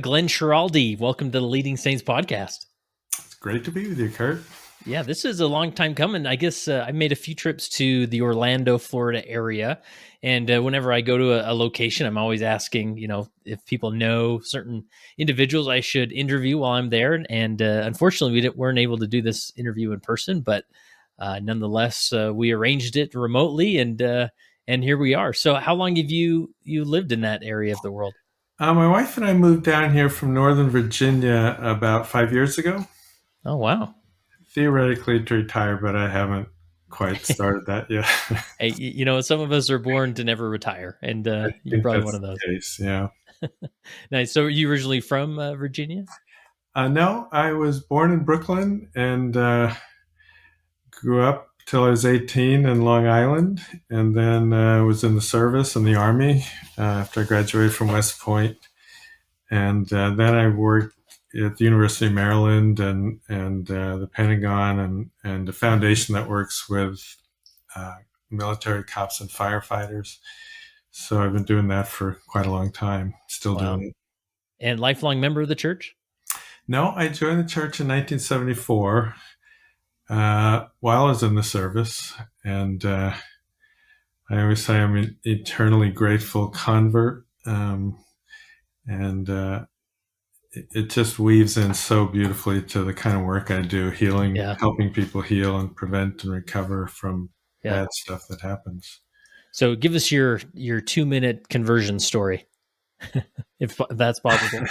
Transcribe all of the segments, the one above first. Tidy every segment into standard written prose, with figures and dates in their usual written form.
Glenn Schiraldi, welcome to the Leading Saints podcast. It's great to be with you, Kurt. Yeah, this is a long time coming. I guess I made a few trips to the Orlando, Florida area. And whenever I go to a location, I'm always asking, if people know certain individuals I should interview while I'm there. And unfortunately, weren't able to do this interview in person, but nonetheless, we arranged it remotely, and here we are. So, how long have you lived in that area of the world? My wife and I moved down here from Northern Virginia about 5 years ago. Oh, wow. Theoretically to retire, but I haven't quite started that yet. Hey, some of us are born to never retire, and I you're think probably one that's of those. the case, yeah. Nice. So, are you originally from Virginia? No, I was born in Brooklyn and grew up till I was 18 in Long Island, and then was in the service in the Army after I graduated from West Point. And then I worked at the University of Maryland and the Pentagon and a foundation that works with military cops and firefighters. So I've been doing that for quite a long time, still Wow. doing it. And lifelong member of the church? No, I joined the church in 1974 while I was in the service. And I always say I'm an eternally grateful convert. And it just weaves in so beautifully to the kind of work I do, healing, Yeah. helping people heal and prevent and recover from Yeah. bad stuff that happens. So, give us your 2-minute conversion story, if that's possible.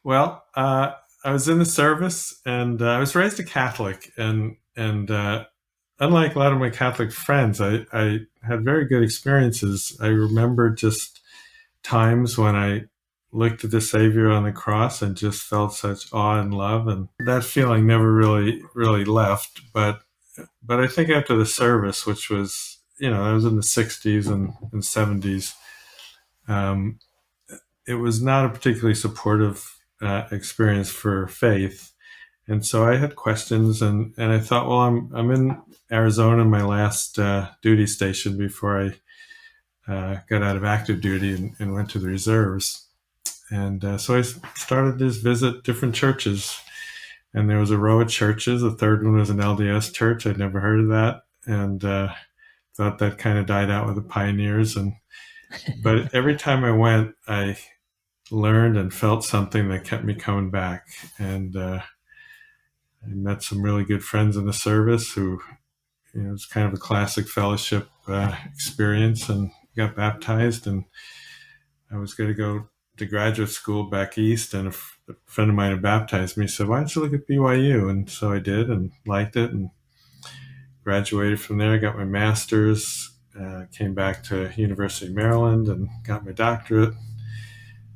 Well, I was in the service, and I was raised a Catholic, and unlike a lot of my Catholic friends, I had very good experiences. I remember just times when I looked at the Savior on the cross and just felt such awe and love, and that feeling never really left. But I think after the service, which was I was in the 60s and 70s, it was not a particularly supportive experience for faith. And so I had questions, and I thought, well, I'm in Arizona, my last duty station before I got out of active duty and went to the reserves. And so I started to visit different churches, and there was a row of churches. The third one was an LDS church. I'd never heard of that, and thought that kind of died out with the pioneers. But every time I went, I learned and felt something that kept me coming back. And I met some really good friends in the service who, it was kind of a classic fellowship experience, and got baptized. And I was going to go to graduate school back east, and a friend of mine had baptized me. Said, "Why don't you look at BYU?" And so I did, and liked it, and graduated from there. Got my master's, came back to University of Maryland, and got my doctorate.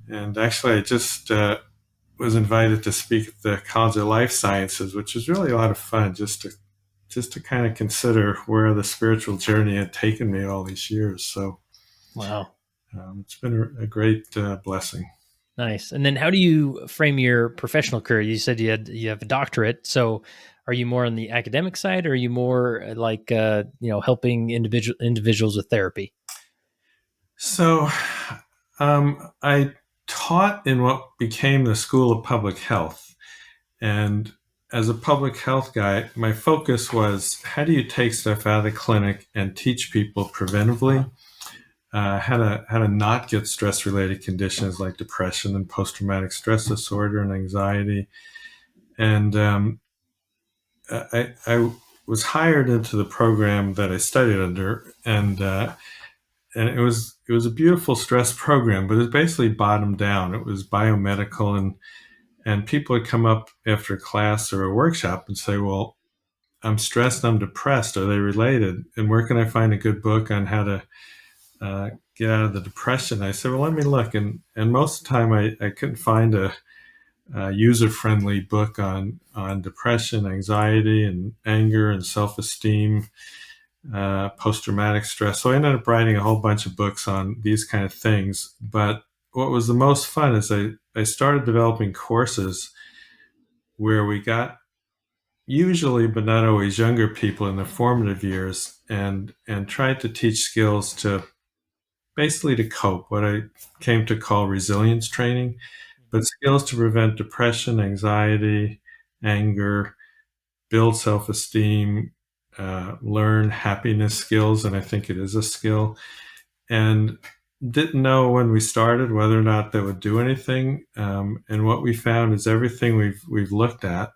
And actually, I just was invited to speak at the College of Life Sciences, which was really a lot of fun, just to kind of consider where the spiritual journey had taken me all these years. So, Wow. it's been a great blessing. Nice. And then, how do you frame your professional career? You said you have a doctorate. So, are you more on the academic side, or are you more like helping individuals with therapy? So, I taught in what became the School of Public Health, and as a public health guy, my focus was, how do you take stuff out of the clinic and teach people preventively how to not get stress-related conditions like depression and post-traumatic stress disorder and anxiety. And I was hired into the program that I studied under, and it was a beautiful stress program, but it was basically bottom down. It was biomedical, and people would come up after a class or a workshop and say, "Well, I'm stressed, I'm depressed. Are they related? And where can I find a good book on how to get out of the depression?" I said, "Well, let me look." And most of the time I couldn't find a user-friendly book on depression, anxiety, and anger and self-esteem, post-traumatic stress. So I ended up writing a whole bunch of books on these kind of things. But what was the most fun is I started developing courses where we got, usually but not always, younger people in their formative years, and tried to teach skills to basically to cope, what I came to call resilience training. but skills to prevent depression, anxiety, anger, build self-esteem, learn happiness skills, and I think it is a skill. And didn't know when we started whether or not that would do anything. And what we found is everything we've looked at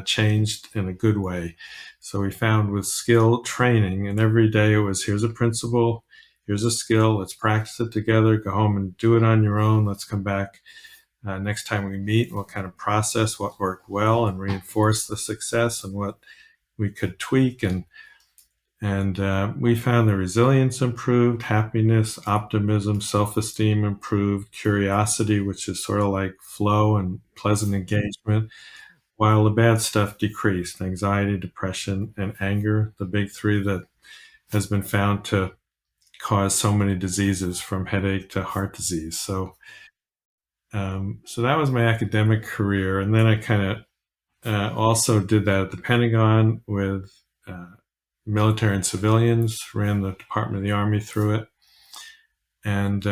changed in a good way. So we found with skill training, and every day it was, here's a principle, here's a skill, let's practice it together, go home and do it on your own, let's come back next time we meet, we'll kind of process what worked well and reinforce the success and what we could tweak. And we found the resilience improved, happiness, optimism, self-esteem improved, curiosity, which is sort of like flow and pleasant engagement, while the bad stuff decreased, anxiety, depression, and anger, the big three that has been found to cause so many diseases from headache to heart disease. So that was my academic career. And then I kind of also did that at the Pentagon with military and civilians, ran the Department of the Army through it, and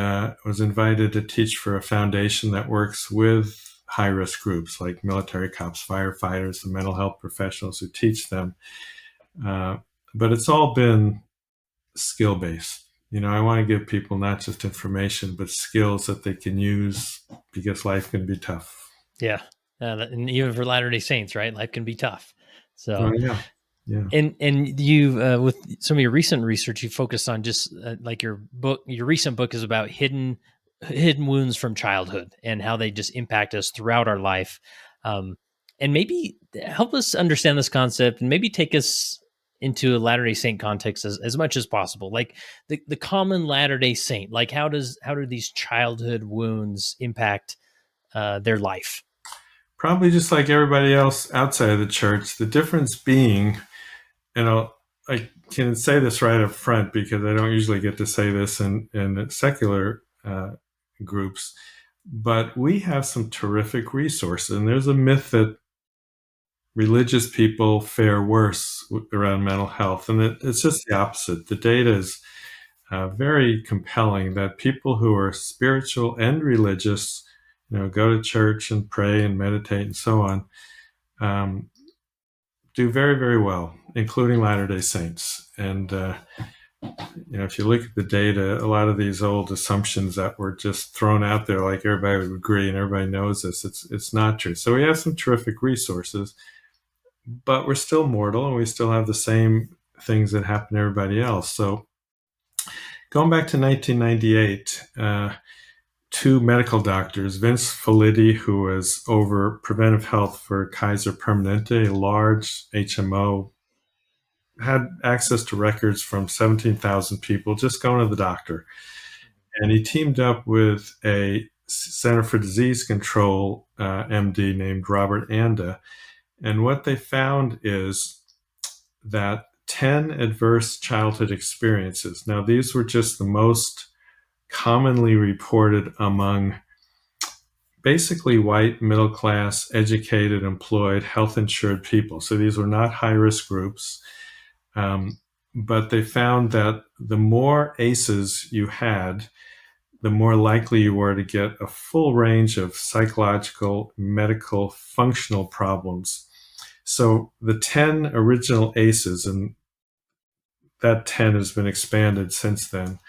was invited to teach for a foundation that works with high-risk groups like military cops, firefighters, the mental health professionals who teach them. But it's all been skill-based. I want to give people not just information, but skills that they can use because life can be tough. Yeah. And even for Latter-day Saints, right? Life can be tough. So, Yeah. And you, with some of your recent research, you focused on just like your recent book is about hidden wounds from childhood and how they just impact us throughout our life. And maybe help us understand this concept and maybe take us into a Latter-day Saint context as much as possible. Like the common Latter-day Saint, like how do these childhood wounds impact their life? Probably just like everybody else outside of the church. The difference being, I can say this right up front because I don't usually get to say this in secular groups, but we have some terrific resources. And there's a myth that religious people fare worse around mental health, and it's just the opposite. The data is very compelling that people who are spiritual and religious, go to church and pray and meditate and so on, do very, very well, including Latter-day Saints. And if you look at the data, a lot of these old assumptions that were just thrown out there, like everybody would agree and everybody knows this, it's not true. So we have some terrific resources, but we're still mortal and we still have the same things that happen to everybody else. So going back to 1998, two medical doctors, Vince Felitti, who was over preventive health for Kaiser Permanente, a large HMO, had access to records from 17,000 people just going to the doctor. And he teamed up with a Center for Disease Control MD named Robert Anda. And what they found is that 10 adverse childhood experiences. Now, these were just the most commonly reported among basically white, middle class, educated, employed, health insured people. So these were not high risk groups. But they found that the more ACEs you had, the more likely you were to get a full range of psychological, medical, functional problems. So the 10 original ACEs, and that 10 has been expanded since then,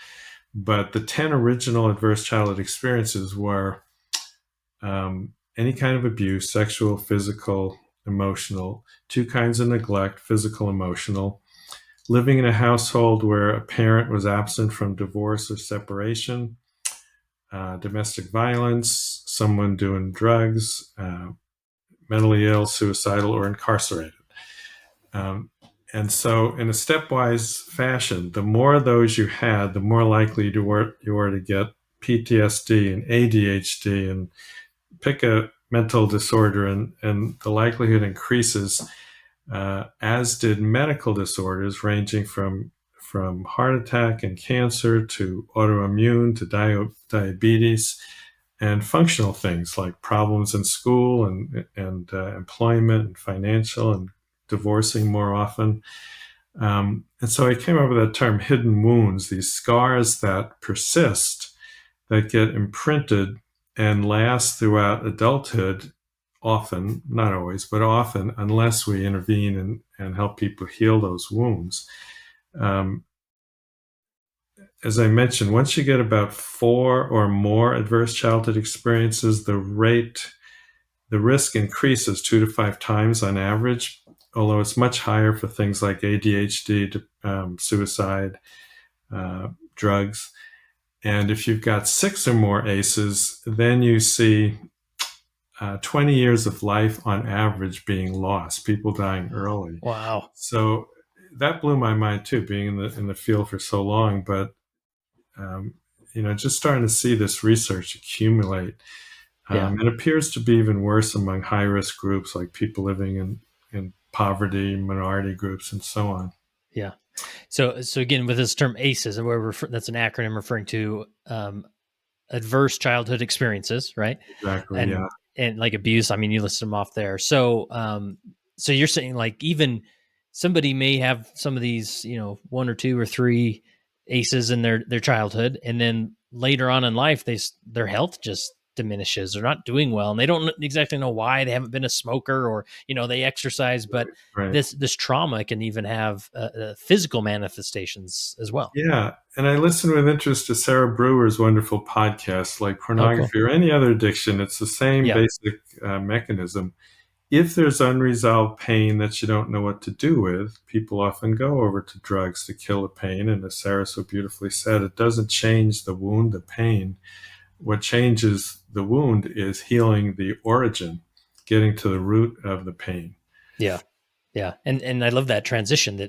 but the 10 original adverse childhood experiences were any kind of abuse, sexual, physical, emotional, two kinds of neglect, physical, emotional, living in a household where a parent was absent from divorce or separation, domestic violence, someone doing drugs, mentally ill, suicidal, or incarcerated. And so in a stepwise fashion, the more of those you had, the more likely you were to get PTSD and ADHD and pick a mental disorder, and the likelihood increases, as did medical disorders ranging from heart attack and cancer to autoimmune to diabetes, and functional things like problems in school and employment and financial and divorcing more often. And so I came up with that term, hidden wounds, these scars that persist, that get imprinted and last throughout adulthood, often, not always, but often, unless we intervene and help people heal those wounds. Um, as I mentioned, once you get about 4 or more adverse childhood experiences, the risk increases 2 to 5 times on average, although it's much higher for things like ADHD, suicide, drugs. And if you've got 6 or more ACEs, then you see 20 years of life on average being lost, people dying early. Wow. So that blew my mind too, being in the field for so long. But um, just starting to see this research accumulate. Yeah. It appears to be even worse among high risk groups like people living in poverty, minority groups, and so on. Yeah. So again, with this term ACEs, and that's an acronym referring to adverse childhood experiences, right? Exactly. Yeah. And like abuse. I mean, you list them off there. So you're saying like even somebody may have some of these, one or two or three ACEs in their childhood, and then later on in life, their health just diminishes. They're not doing well, and they don't exactly know why. They haven't been a smoker, or they exercise, but Right. this trauma can even have physical manifestations as well. Yeah. And I listen with interest to Sarah Brewer's wonderful podcast, like Oh, cool. pornography or any other addiction. It's the same Yeah. basic mechanism. If there's unresolved pain that you don't know what to do with, people often go over to drugs to kill the pain. And as Sarah so beautifully said, it doesn't change the wound, the pain. What changes the wound is healing the origin, getting to the root of the pain. Yeah. Yeah. And I love that transition,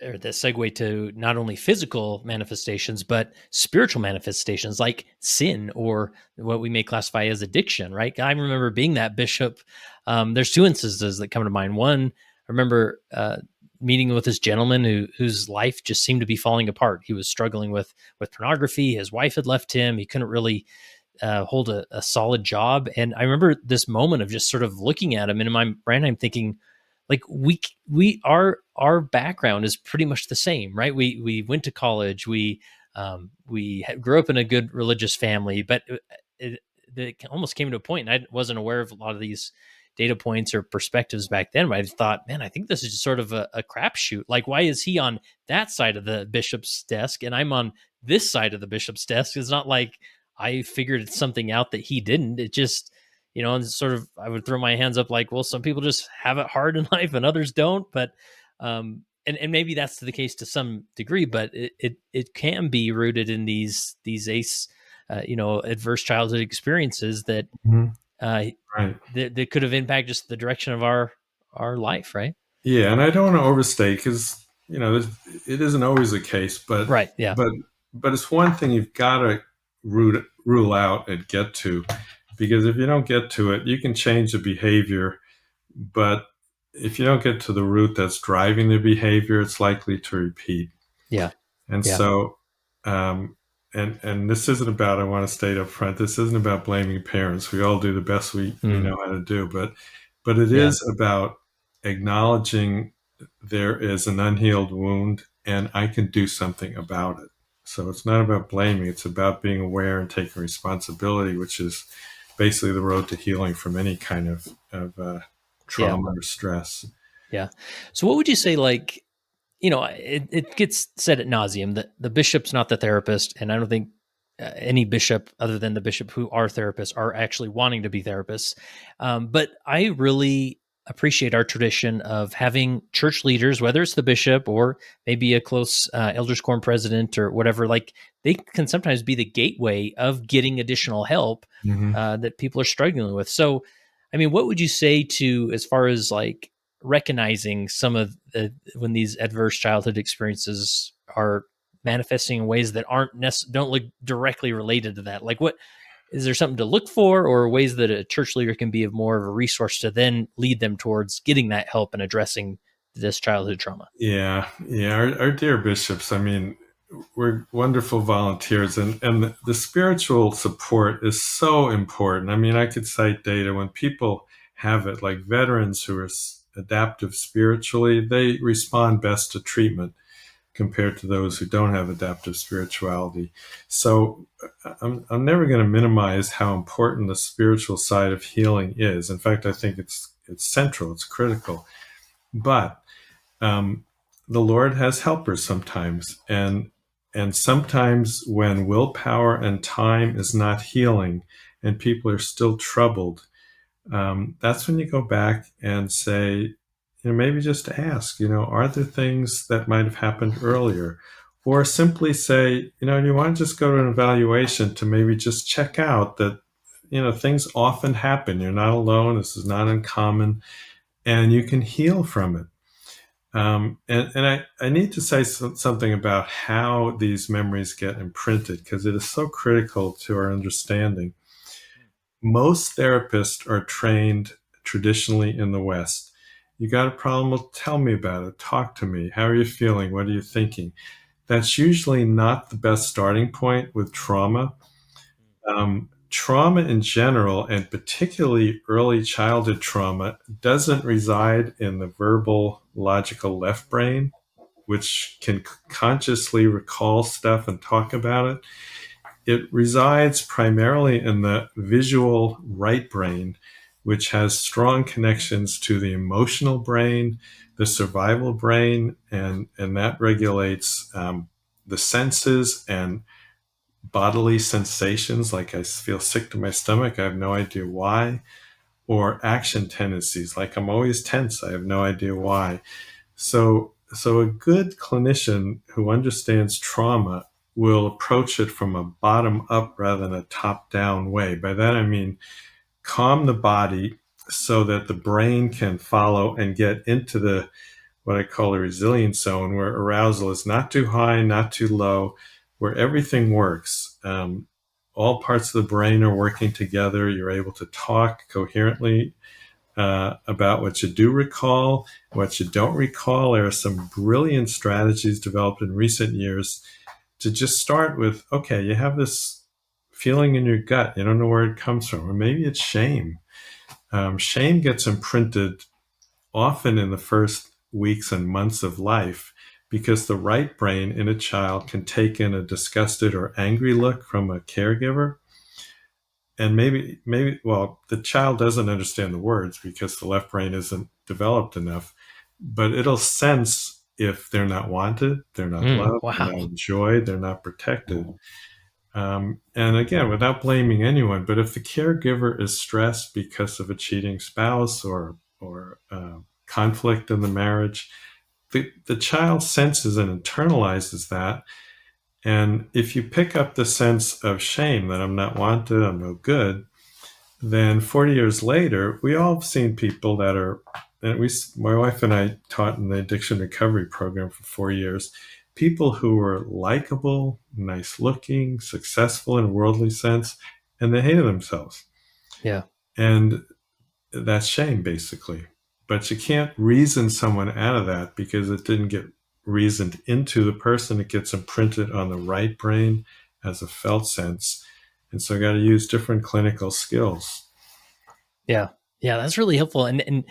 or the segue to not only physical manifestations, but spiritual manifestations like sin, or what we may classify as addiction, right? I remember being that bishop. There's two instances that come to mind. One, I remember meeting with this gentleman whose life just seemed to be falling apart. He was struggling with pornography. His wife had left him. He couldn't really hold a solid job. And I remember this moment of just sort of looking at him, and in my brain, I'm thinking, like our background is pretty much the same, right? We went to college, we grew up in a good religious family, but it almost came to a point, and I wasn't aware of a lot of these data points or perspectives back then. But I thought, man, I think this is just sort of a crapshoot. Like, why is he on that side of the bishop's desk and I'm on this side of the bishop's desk? It's not like I figured something out that he didn't. It just, and sort of, I would throw my hands up like, well, some people just have it hard in life and others don't. But, and maybe that's the case to some degree, but it can be rooted in these adverse childhood experiences that, Mhm. uh, Right. that could have impacted just the direction of our life. Right. Yeah. And I don't want to overstate because, it isn't always the case, Right. Yeah. but, but it's one thing you've got to rule out and get to, because if you don't get to it, you can change the behavior. But if you don't get to the root that's driving the behavior, it's likely to repeat. Yeah. And Yeah. so, and this isn't about, I want to state up front, this isn't about blaming parents. We all do the best we know how to do, but it Yeah. is about acknowledging there is an unhealed wound and I can do something about it. So it's not about blaming, it's about being aware and taking responsibility, which is basically the road to healing from any kind of Yeah. trauma or stress. Yeah. So what would you say, like, it gets said at nauseum that the bishop's not the therapist, and I don't think any bishop other than the bishop who are therapists are actually wanting to be therapists. But I really appreciate our tradition of having church leaders, whether it's the bishop or maybe a close elders quorum president or whatever. Like, they can sometimes be the gateway of getting additional help Mm-hmm. that people are struggling with. So, I mean, what would you say to, as far as like recognizing some of when these adverse childhood experiences are manifesting in ways that don't look directly related to that? Like, what is there something to look for, or ways that a church leader can be of more of a resource to then lead them towards getting that help and addressing this childhood trauma? Yeah, yeah. Our dear bishops, I mean, we're wonderful volunteers, and the spiritual support is so important. I mean, I could cite data when people have it, like veterans who are adaptive spiritually, they respond best to treatment. compared to those who don't have adaptive spirituality. So I'm never going to minimize how important the spiritual side of healing is. In fact, I think it's central, it's critical. But um, the Lord has helpers sometimes, and sometimes when willpower and time is not healing, and people are still troubled, that's when you go back and say, maybe just ask, are there things that might have happened earlier? Or simply say, you want to just go to an evaluation to maybe just check out that, things often happen. You're not alone. This is not uncommon, and you can heal from it. And I need to say something about how these memories get imprinted, because it is so critical to our understanding. Most therapists are trained traditionally in the West. You got a problem? Well, tell me about it. Talk to me. How are you feeling? What are you thinking? That's usually not the best starting point with trauma. Trauma in general, and particularly early childhood trauma, doesn't reside in the verbal, logical left brain, which can consciously recall stuff and talk about it. It resides primarily in the visual right brain, which has strong connections to the emotional brain, the survival brain, and that regulates the senses and bodily sensations, like I feel sick to my stomach, I have no idea why, or action tendencies, like I'm always tense, I have no idea why. So a good clinician who understands trauma will approach it from a bottom up rather than a top down way. By that I mean calm the body so that the brain can follow and get into the what I call a resilience zone, where arousal is not too high, not too low, where everything works. All parts of the brain are working together. You're able to talk coherently about what you do recall, what you don't recall. There are some brilliant strategies developed in recent years to just start with, okay, you have this feeling in your gut. You don't know where it comes from, or maybe it's shame. Shame gets imprinted often in the first weeks and months of life, because the right brain in a child can take in a disgusted or angry look from a caregiver. And maybe, well, the child doesn't understand the words because the left brain isn't developed enough, but it'll sense if they're not wanted, they're not loved, they're Wow. not enjoyed, they're not protected. And again, without blaming anyone, but if the caregiver is stressed because of a cheating spouse or conflict in the marriage, the child senses and internalizes that. And if you pick up the sense of shame that I'm not wanted, I'm no good, then 40 years later, we all have seen people that are, and my wife and I taught in the addiction recovery program for 4 years, people who were likable, nice looking, successful in a worldly sense, and they hated themselves. Yeah. And that's shame, basically. But you can't reason someone out of that because it didn't get reasoned into the person. It gets imprinted on the right brain as a felt sense. And so I got to use different clinical skills. Yeah. Yeah. That's really helpful. And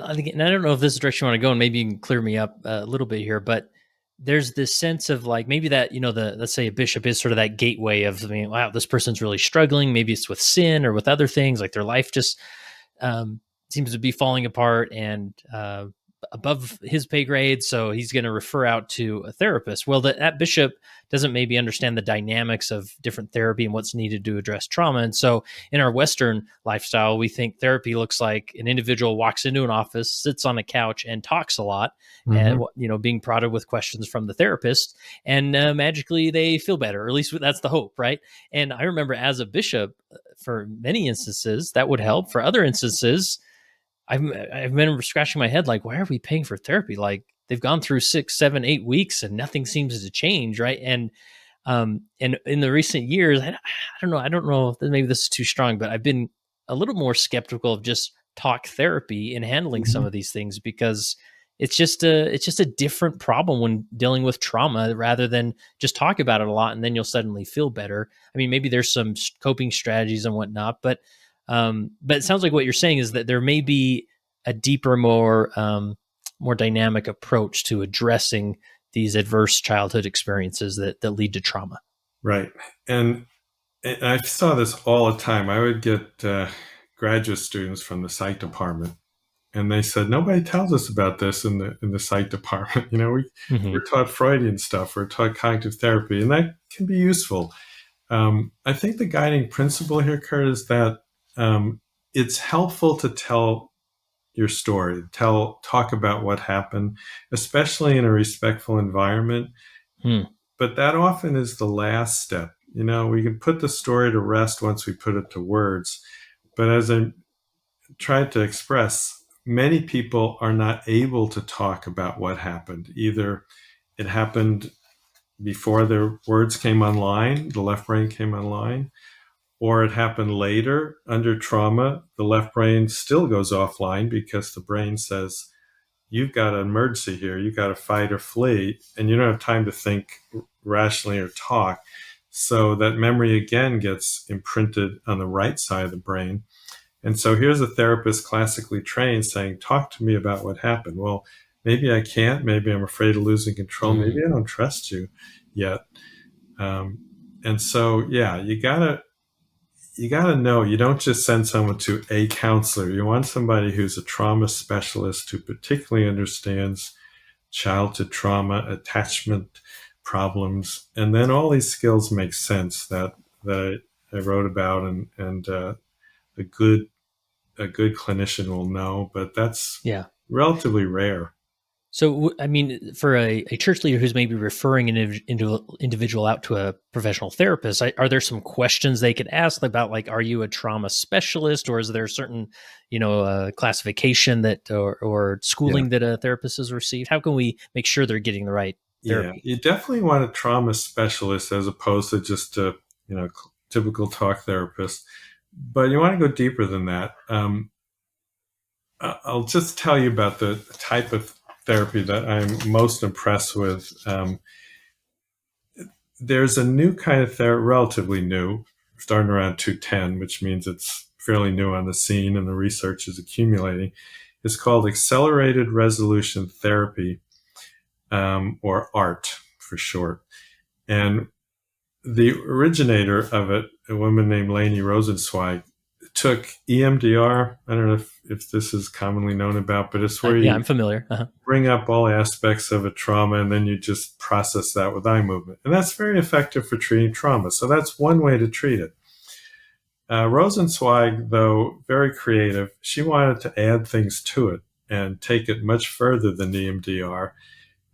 I think, and I don't know if this is the direction you want to go, and maybe you can clear me up a little bit here, but there's this sense of like maybe that, let's say a bishop is sort of that gateway of, I mean, wow, this person's really struggling. Maybe it's with sin or with other things, like their life just seems to be falling apart and above his pay grade. So he's going to refer out to a therapist. Well, that bishop doesn't maybe understand the dynamics of different therapy and what's needed to address trauma. And so in our Western lifestyle, we think therapy looks like an individual walks into an office, sits on a couch, and talks a lot, and Mm-hmm. being prodded with questions from the therapist, and magically they feel better. Or at least that's the hope, right? And I remember as a bishop, for many instances that would help. For other instances, I've been scratching my head like, why are we paying for therapy? Like they've gone through 6, 7, 8 weeks and nothing seems to change, right? And in the recent years, I don't know if maybe this is too strong, but I've been a little more skeptical of just talk therapy in handling some Mm-hmm. of these things, because it's just a different problem when dealing with trauma, rather than just talk about it a lot and then you'll suddenly feel better. I mean, maybe there's some coping strategies and whatnot, but it sounds like what you're saying is that there may be a deeper, more dynamic approach to addressing these adverse childhood experiences that lead to trauma. Right. And I saw this all the time. I would get graduate students from the psych department, and they said nobody tells us about this in the psych department. We're taught Freudian stuff, we're taught cognitive therapy, and that can be useful. I think the guiding principle here, Kurt, is that it's helpful to tell your story, talk about what happened, especially in a respectful environment. But that often is the last step. We can put the story to rest once we put it to words. But as I tried to express, many people are not able to talk about what happened. Either it happened before their words came online, the left brain came online, or it happened later under trauma. The left brain still goes offline because the brain says, you've got an emergency here. You've got to fight or flee, and you don't have time to think rationally or talk. So that memory again gets imprinted on the right side of the brain. And so here's a therapist classically trained saying, talk to me about what happened. Well, maybe I can't. Maybe I'm afraid of losing control. Maybe I don't trust you yet. And so, yeah, you gotta know, you don't just send someone to a counselor. You want somebody who's a trauma specialist who particularly understands childhood trauma, attachment problems, and then all these skills make sense that I wrote about, and a good clinician will know. But that's relatively rare. So, I mean, for a church leader who's maybe referring an individual out to a professional therapist, are there some questions they could ask about, like, are you a trauma specialist, or is there a certain, classification that or schooling that a therapist has received? How can we make sure they're getting the right therapy? Yeah, you definitely want a trauma specialist as opposed to just a typical talk therapist. But you want to go deeper than that. I'll just tell you about the type of therapy that I'm most impressed with. There's a new kind of therapy, relatively new, starting around 2010, which means it's fairly new on the scene and the research is accumulating. It's called accelerated resolution therapy, or ART for short. And the originator of it, a woman named Leni Rosenzweig, took EMDR. I don't know if this is commonly known about, but it's where I'm familiar. Bring up all aspects of a trauma, and then you just process that with eye movement. And that's very effective for treating trauma. So that's one way to treat it. Rosenzweig, though very creative, she wanted to add things to it and take it much further than EMDR.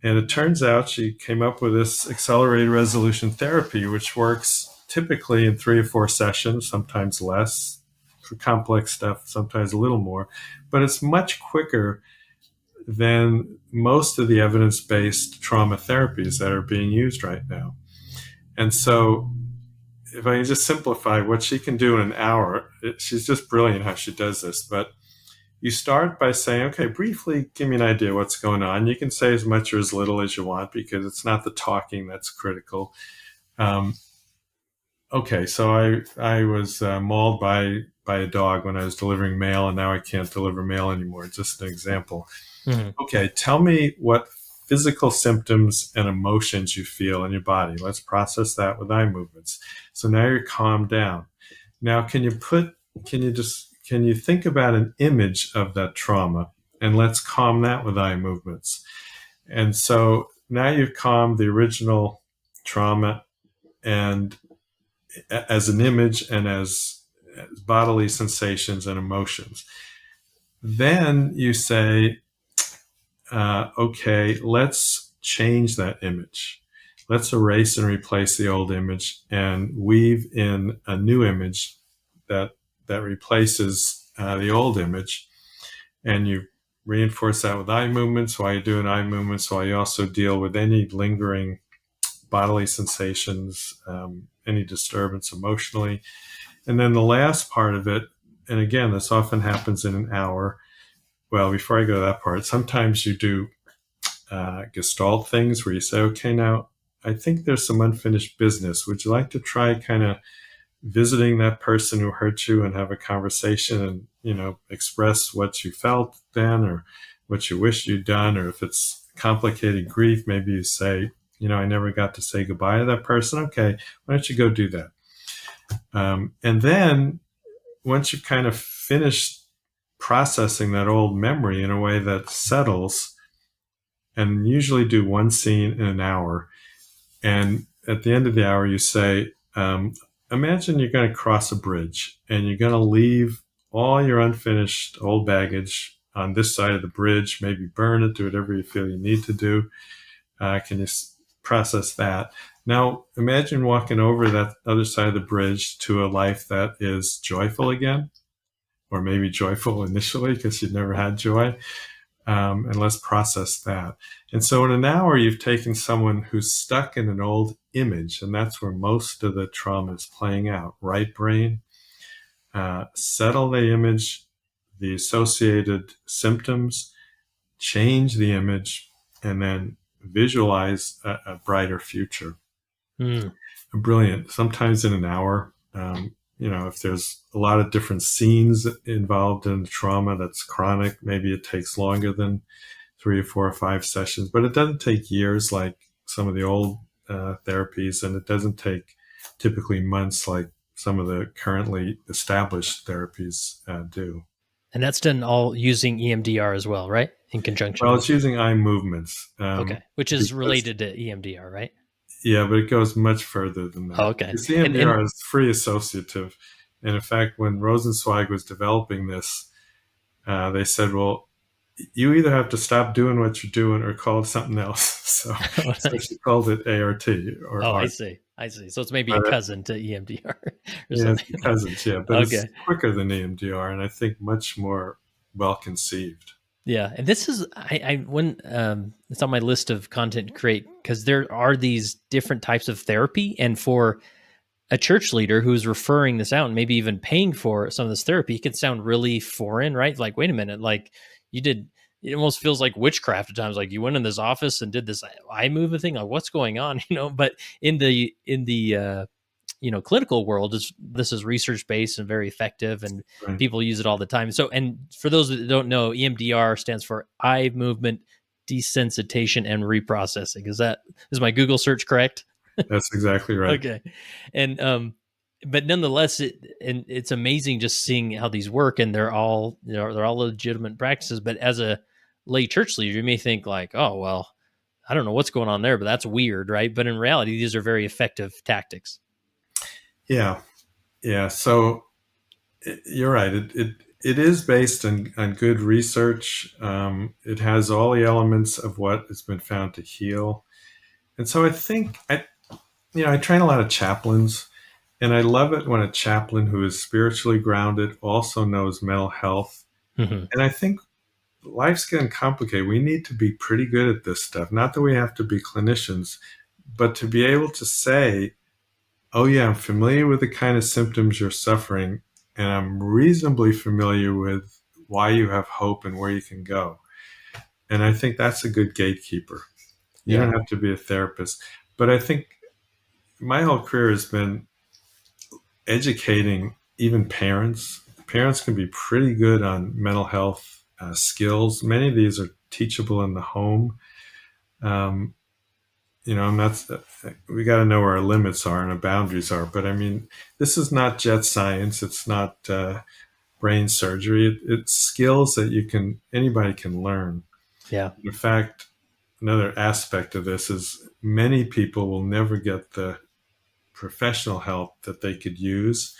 And it turns out she came up with this accelerated resolution therapy, which works typically in 3 or 4 sessions, sometimes less. For complex stuff, sometimes a little more. But it's much quicker than most of the evidence-based trauma therapies that are being used right now. And so if I can just simplify what she can do in an hour, she's just brilliant how she does this. But you start by saying, okay, briefly give me an idea what's going on. You can say as much or as little as you want because it's not the talking that's critical. Okay, so I was mauled by a dog when I was delivering mail, and now I can't deliver mail anymore. Just an example. Okay, tell me what physical symptoms and emotions you feel in your body. Let's process that with eye movements. So now you're calmed down. Now, can you think about an image of that trauma, and let's calm that with eye movements. And so now you've calmed the original trauma and as an image and as bodily sensations and emotions. Then you say, okay, let's change that image. Let's erase and replace the old image and weave in a new image that replaces the old image. And you reinforce that with eye movements while you're doing eye movements, while you also deal with any lingering bodily sensations, any disturbance emotionally. And then the last part of it, and again, this often happens in an hour. Well, before I go to that part, sometimes you do gestalt things where you say, okay, now I think there's some unfinished business. Would you like to try kind of visiting that person who hurt you and have a conversation and, express what you felt then or what you wish you'd done, or if it's complicated grief, maybe you say, I never got to say goodbye to that person. Okay, why don't you go do that? And then once you've kind of finished processing that old memory in a way that settles, and usually do one scene in an hour. And at the end of the hour, you say, imagine you're going to cross a bridge and you're going to leave all your unfinished old baggage on this side of the bridge, maybe burn it, do whatever you feel you need to do. Can you process that? Now, imagine walking over that other side of the bridge to a life that is joyful again, or maybe joyful initially because you'd never had joy. And let's process that. And so in an hour, you've taken someone who's stuck in an old image, and that's where most of the trauma is playing out. Right brain, settle the image, the associated symptoms, change the image, and then visualize a brighter future. Mm. Brilliant. Sometimes in an hour, if there's a lot of different scenes involved in trauma that's chronic, maybe it takes longer than 3 or 4 or 5 sessions, but it doesn't take years like some of the old therapies, and it doesn't take typically months like some of the currently established therapies do. And that's done all using EMDR as well, right? In conjunction Well, with. it's using eye movements. Okay. Which is related to EMDR, right? Yeah, but it goes much further than that. Oh, okay. Because EMDR is free associative. And in fact, when Rosenzweig was developing this, they said, well, you either have to stop doing what you're doing or call it something else. So she called it ART. Or I ART. see. So it's maybe a cousin to EMDR or yeah, something. It's cousins, yeah. But Okay. it's quicker than EMDR, and I think much more well-conceived. Yeah, and this is when it's on my list of content to create, because there are these different types of therapy, and for a church leader who's referring this out and maybe even paying for some of this therapy, it can sound really foreign, right? Like, wait a minute, like you did. It almost feels like witchcraft at times. Like you went in this office and did this eye movement thing. Like, what's going on? But in the clinical world, this is research based and very effective, and Right. people use it all the time. So, and for those that don't know, EMDR stands for eye movement desensitization and reprocessing. Is my Google search correct? That's exactly right. Okay. And but nonetheless, it's amazing just seeing how these work, and they're all legitimate practices. But as a lay church leader, you may think like, oh well, I don't know what's going on there, but that's weird, right? But in reality, these are very effective tactics. Yeah. So you're right. It is based on good research. It has all the elements of what has been found to heal. And so I think I train a lot of chaplains, and I love it when a chaplain who is spiritually grounded also knows mental health. Mm-hmm. And I think life's getting complicated. We need to be pretty good at this stuff. Not that we have to be clinicians, but to be able to say, oh yeah, I'm familiar with the kind of symptoms you're suffering, and I'm reasonably familiar with why you have hope and where you can go. And I think that's a good gatekeeper. You don't have to be a therapist. But I think my whole career has been educating even parents. Parents can be pretty good on mental health skills. Many of these are teachable in the home. And that's, we got to know where our limits are and our boundaries are. But I mean, this is not jet science. It's not brain surgery. It's skills that anybody can learn. Yeah. In fact, another aspect of this is many people will never get the professional help that they could use.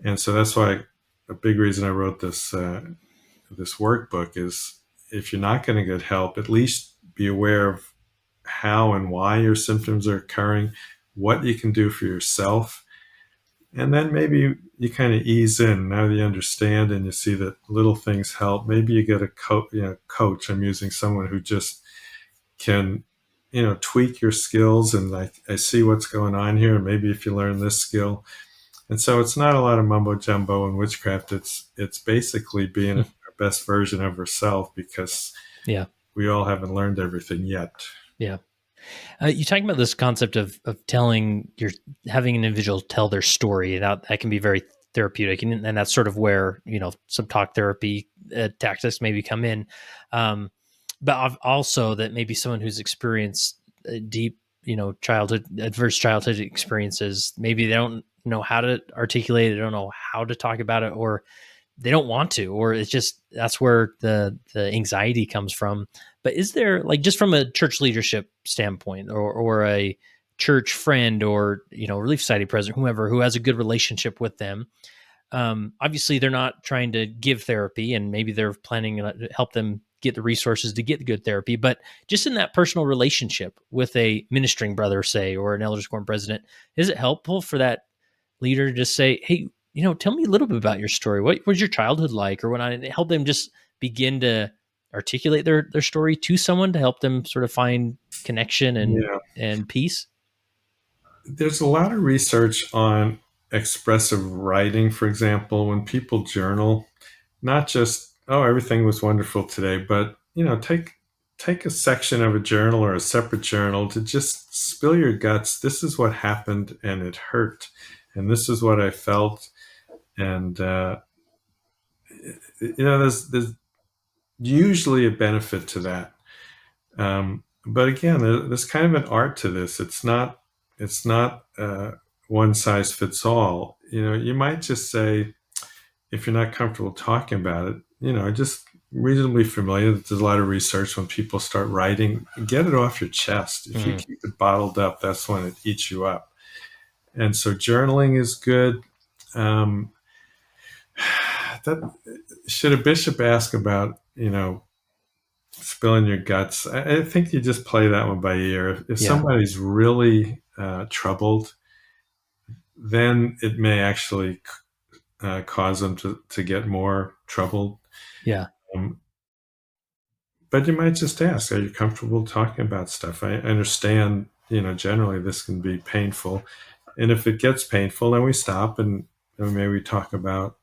And so that's why a big reason I wrote this workbook is, if you're not going to get help, at least be aware of how and why your symptoms are occurring, what you can do for yourself. And then maybe you kind of ease in. Now that you understand and you see that little things help, maybe you get a coach. I'm using someone who just can, tweak your skills, and like, I see what's going on here. And maybe if you learn this skill. And so it's not a lot of mumbo jumbo and witchcraft. It's basically being our best version of ourselves, because we all haven't learned everything yet. Yeah. You talking about this concept of having an individual tell their story, and that can be very therapeutic, and that's sort of where some talk therapy tactics maybe come in. but also that maybe someone who's experienced deep, childhood adverse childhood experiences, maybe they don't know how to articulate it, they don't know how to talk about it, or they don't want to, or it's just that's where the anxiety comes from. But is there, like, just from a church leadership standpoint, or a church friend, or Relief Society president, whoever, who has a good relationship with them, obviously they're not trying to give therapy, and maybe they're planning to help them get the resources to get good therapy, but just in that personal relationship with a ministering brother, say, or an elders quorum president, is it helpful for that leader to just say, hey, tell me a little bit about your story. What was your childhood like? Or when I help them just begin to articulate their story to someone to help them sort of find connection Yeah. and peace. There's a lot of research on expressive writing, for example, when people journal, not just, oh, everything was wonderful today, but, take a section of a journal or a separate journal to just spill your guts. This is what happened and it hurt. And this is what I felt. And, there's usually a benefit to that. But again, there's kind of an art to this. It's not one size fits all. You might just say, if you're not comfortable talking about it, just reasonably familiar. There's a lot of research when people start writing, get it off your chest. If you keep it bottled up, that's when it eats you up. And so journaling is good. That should a bishop ask about, spilling your guts? I think you just play that one by ear. If somebody's really troubled, then it may actually cause them to get more troubled. Yeah. But you might just ask, are you comfortable talking about stuff? I understand, generally this can be painful. And if it gets painful, then we stop and maybe we talk about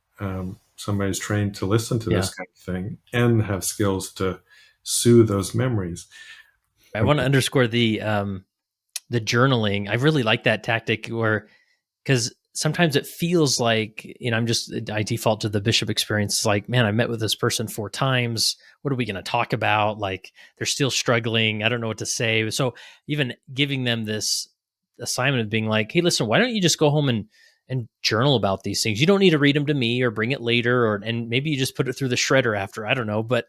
somebody's trained to listen to this kind of thing and have skills to soothe those memories. I want to underscore the journaling. I really like that tactic, because sometimes it feels like, I default to the bishop experience. It's like, man, I met with this person 4 times. What are we going to talk about? Like, they're still struggling. I don't know what to say. So even giving them this assignment of being like, hey, listen, why don't you just go home and journal about these things? You don't need to read them to me or bring it later, and maybe you just put it through the shredder after. I don't know, but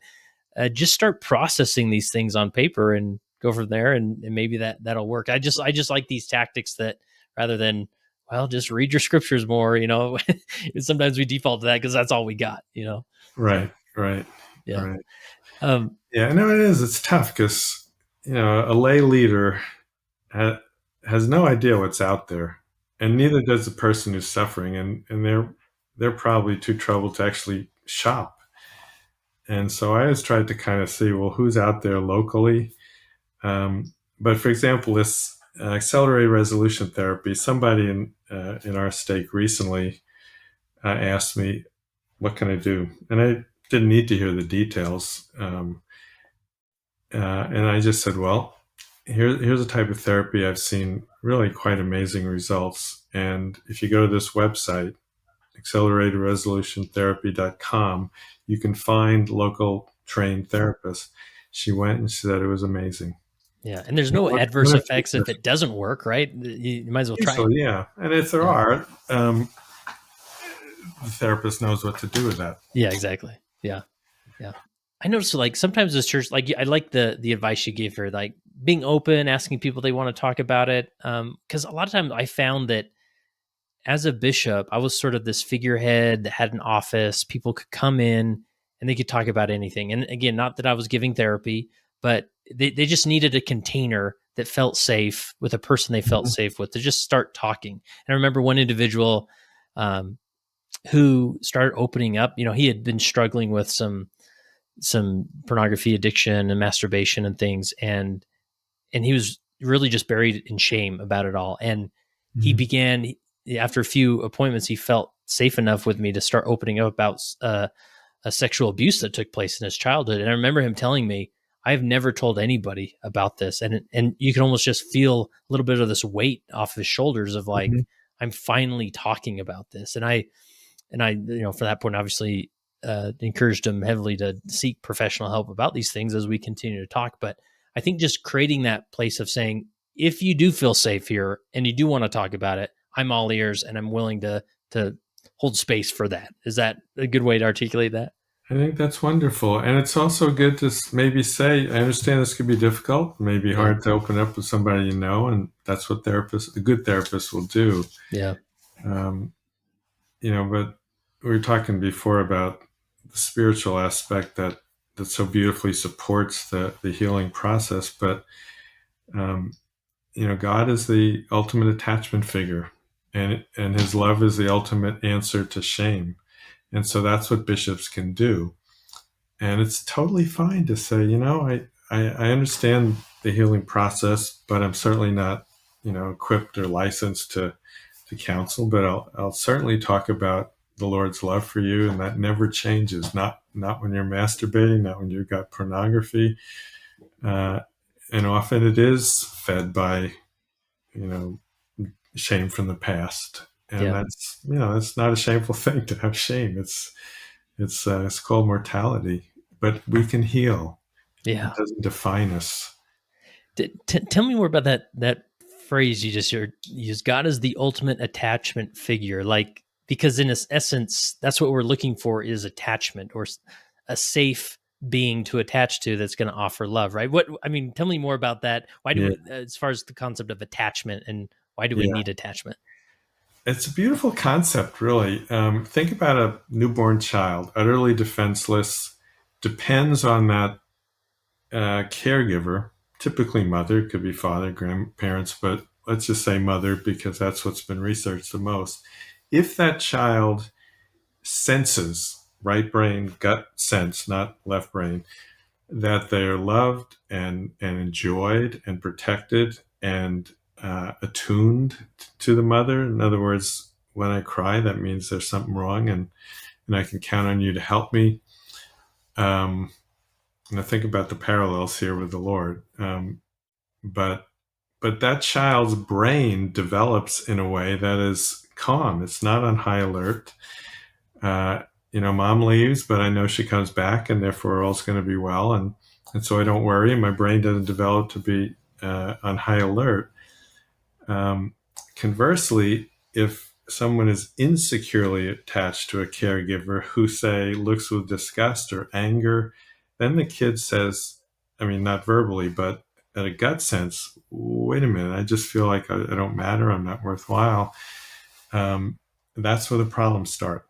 just start processing these things on paper and go from there, and maybe that'll work. I just like these tactics that, rather than, well, just read your scriptures more, sometimes we default to that because that's all we got, Right. So, right. Yeah. Right. Um, Yeah, no, it is. It's tough because, a lay leader has no idea what's out there, and neither does the person who's suffering, and they're probably too troubled to actually shop. And so I always tried to kind of see, well, who's out there locally. But for example, this accelerated resolution therapy, somebody in our stake recently asked me, what can I do? And I didn't need to hear the details. And I just said, well, here's a type of therapy I've seen really quite amazing results. And if you go to this website, acceleratedresolutiontherapy.com, you can find local trained therapists. She went and she said it was amazing. Yeah. And there's no adverse effects if it doesn't work, right? You might as well try it. Yeah. And if there are, the therapist knows what to do with that. Yeah, exactly. Yeah. Yeah. I noticed, like, sometimes this church, like, I like the advice you gave her, like being open, asking people they want to talk about it. Because a lot of times I found that as a bishop, I was sort of this figurehead that had an office. People could come in and they could talk about anything. And again, not that I was giving therapy, but they just needed a container that felt safe, with a person they felt safe with, to just start talking. And I remember one individual who started opening up. He had been struggling with some pornography addiction and masturbation and things, and he was really just buried in shame about it all. And he began, after a few appointments, he felt safe enough with me to start opening up about a sexual abuse that took place in his childhood. And I remember him telling me, I've never told anybody about this. And you can almost just feel a little bit of this weight off his shoulders of like, I'm finally talking about this. And I, for that point, obviously encouraged him heavily to seek professional help about these things as we continue to talk. But I think just creating that place of saying, if you do feel safe here and you do want to talk about it, I'm all ears and I'm willing to hold space for that. Is that a good way to articulate that? I think that's wonderful. And it's also good to maybe say, I understand this could be difficult, maybe Yeah. hard to open up with somebody you know, and that's what a good therapist will do. Yeah. Um, but we were talking before about the spiritual aspect that so beautifully supports the healing process. But, um, God is the ultimate attachment figure, and his love is the ultimate answer to shame. And so that's what bishops can do. And it's totally fine to say, I understand the healing process, but I'm certainly not, equipped or licensed to counsel, but I'll certainly talk about the Lord's love for you. And that never changes. Not when you're masturbating, not when you've got pornography. And often it is fed by, you know, shame from the past. And Yeah. that's not a shameful thing to have shame. It's called mortality, but we can heal. It Yeah. doesn't define us. Tell me more about that phrase you just used. God is the ultimate attachment figure, like, because in its essence, that's what we're looking for, is attachment, or a safe being to attach to that's going to offer love, right? What I mean, tell me more about that. Why do Yeah, we, as far as the concept of attachment, and why do we yeah. need attachment? It's a beautiful concept, really. Think about a newborn child, utterly defenseless, depends on that caregiver, typically mother, could be father, grandparents, but let's just say mother because that's what's been researched the most. If that child senses, right brain, gut sense, not left brain, that they're loved and enjoyed and protected and attuned to the mother. In other words, when I cry, that means there's something wrong, and I can count on you to help me. Um, and I think about the parallels here with the Lord. But that child's brain develops in a way that is calm. It's not on high alert. Mom leaves, but I know she comes back, and therefore all's going to be well, and so I don't worry. My brain doesn't develop to be on high alert. Um, Conversely, if someone is insecurely attached to a caregiver who, say, looks with disgust or anger, then the kid says, I mean, not verbally, but at a gut sense, wait a minute, I just feel like I don't matter, I'm not worthwhile. That's where the problems start.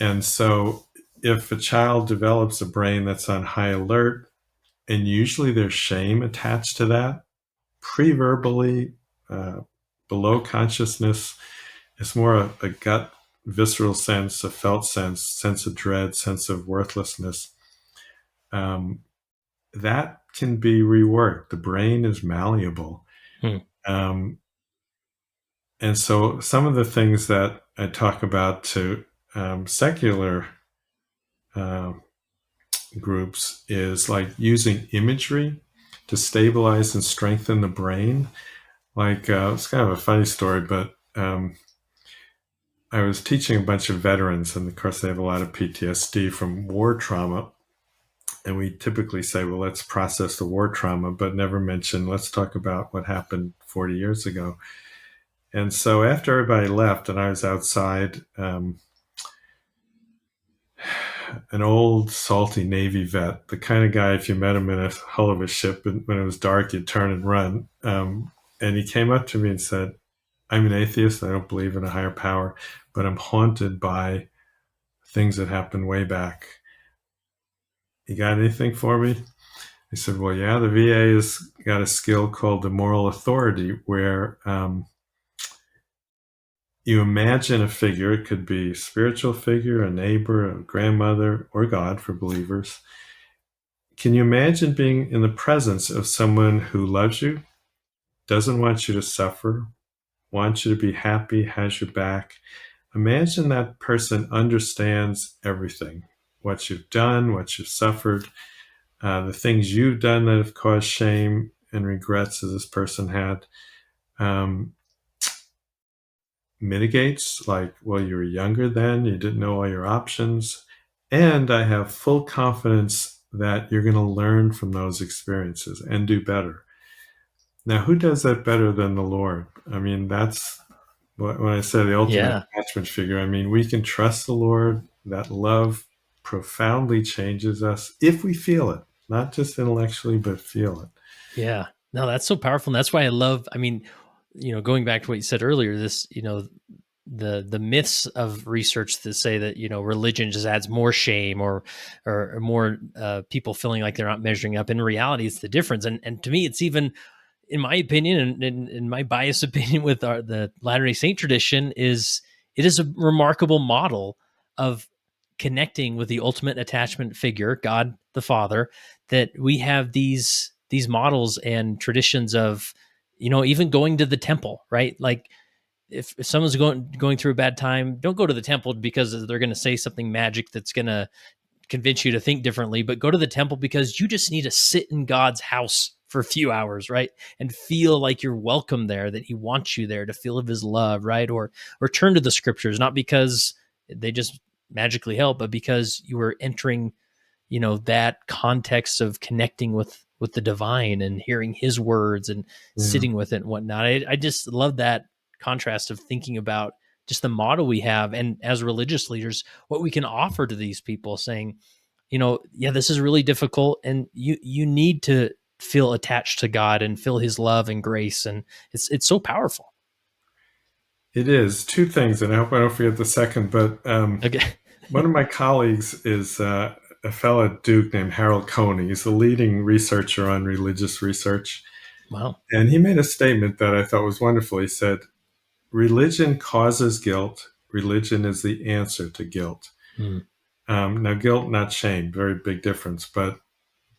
And so if a child develops a brain that's on high alert, and usually there's shame attached to that, pre-verbally, uh, below consciousness, it's more a gut, visceral sense, a felt sense of dread, sense of worthlessness. Um, that can be reworked. The brain is malleable. Hmm. Um, and so some of the things that I talk about to secular uh, groups is like using imagery to stabilize and strengthen the brain. Like, it's kind of a funny story, but I was teaching a bunch of veterans, and of course, they have a lot of PTSD from war trauma. And we typically say, well, let's process the war trauma, but never mention, let's talk about what happened 40 years ago. And so after everybody left, and I was outside, an old salty Navy vet, the kind of guy, if you met him in a hull of a ship and when it was dark, you'd turn and run. And he came up to me and said, I'm an atheist. I don't believe in a higher power, but I'm haunted by things that happened way back. You got anything for me? I said, well, yeah, the VA has got a skill called the moral authority, where you imagine a figure. It could be a spiritual figure, a neighbor, a grandmother, or God for believers. Can you imagine being in the presence of someone who loves you, doesn't want you to suffer, wants you to be happy, has your back? Imagine that person understands everything, what you've done, what you've suffered, the things you've done that have caused shame and regrets, as this person had. Um, Mitigates, like, well, you were younger then, you didn't know all your options, And I have full confidence that you're going to learn from those experiences and do better. Now, who does that better than the Lord? I mean, that's when I say the ultimate Yeah. attachment figure. I mean, we can trust the Lord. That love profoundly changes us if we feel it, not just intellectually, but feel it. Yeah. No, that's so powerful. And that's why I love, I mean, going back to what you said earlier, this, the myths of research that say that, religion just adds more shame or more people feeling like they're not measuring up. In reality, it's the difference. And to me, it's even, in my opinion, and in my biased opinion with the Latter-day Saint tradition, it is a remarkable model of connecting with the ultimate attachment figure, God the Father, that we have these models and traditions of, even going to the temple, right? Like if someone's going through a bad time, don't go to the temple because they're going to say something magic that's going to convince you to think differently, but go to the temple because you just need to sit in God's house for a few hours, right? And feel like you're welcome there, that he wants you there to feel of his love, right? Or turn to the scriptures, not because they just magically help, but because you are entering, that context of connecting with the divine and hearing his words and Yeah. sitting with it and whatnot. I just love that contrast of thinking about just the model we have, and as religious leaders, what we can offer to these people, saying, yeah, this is really difficult, and you need to feel attached to God and feel his love and grace, and it's so powerful. It is two things, and I hope I don't forget the second. But Okay. one of my colleagues is a fellow at Duke named Harold Coney. He's the leading researcher on religious research. Wow. And he made a statement that I thought was wonderful. He said, religion causes guilt. Religion is the answer to guilt. Mm. Now, guilt, not shame, very big difference. But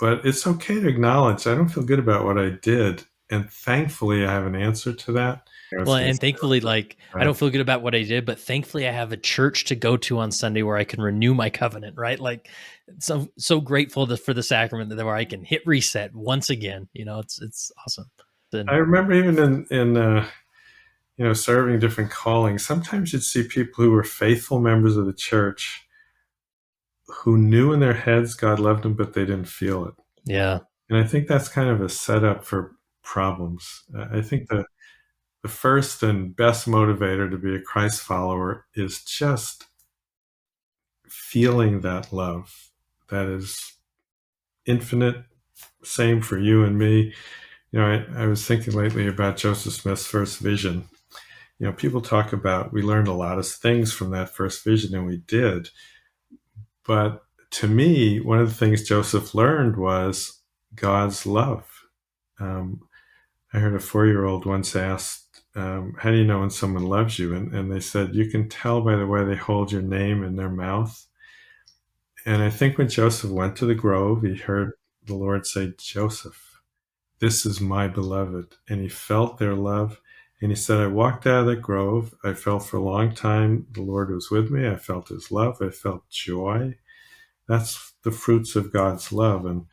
it's okay to acknowledge I don't feel good about what I did, and thankfully I have an answer to that. I was Well, going to and thankfully, say like, I that. don't feel good about what I did, but thankfully I have a church to go to on Sunday where I can renew my covenant, right? Like, so grateful for the sacrament that where I can hit reset once again. It's awesome. I And remember even in serving different callings, sometimes you'd see people who were faithful members of the church who knew in their heads God loved them, but they didn't feel it. yeah, And I think that's kind of a setup for problems. I think the first and best motivator to be a Christ follower is just feeling that love that is infinite, same for you and me. I was thinking lately about Joseph Smith's first vision. People talk about we learned a lot of things from that first vision, and we did. But to me, one of the things Joseph learned was God's love. Um, I heard a 4-year-old once asked, how do you know when someone loves you? And they said, you can tell by the way they hold your name in their mouth. And I think when Joseph went to the grove, he heard the Lord say, Joseph, this is my beloved. And he felt their love. And he said, I walked out of the grove. I felt for a long time the Lord was with me. I felt his love. I felt joy. That's the fruits of God's love. And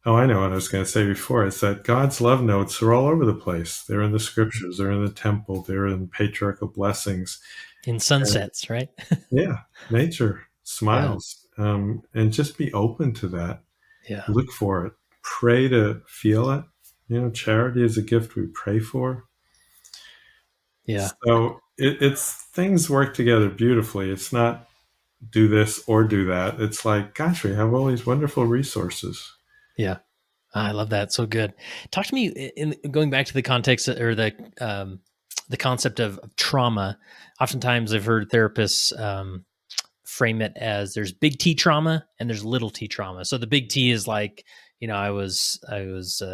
I know what I was going to say before. It's that God's love notes are all over the place. They're in the scriptures. They're in the temple. They're in patriarchal blessings. in And sunsets, right? yeah, nature Yeah, smiles. And just be open to that. yeah, Look for it. Pray to feel it. Charity is a gift we pray for. yeah, So it's things work together beautifully. It's not do this or do that. It's like, gosh, we have all these wonderful resources. yeah. I love that. So good. Talk to me in going back to the context or the concept of trauma. Oftentimes, I've heard therapists frame it as there's big T trauma and there's little T trauma. So the big T is like, I was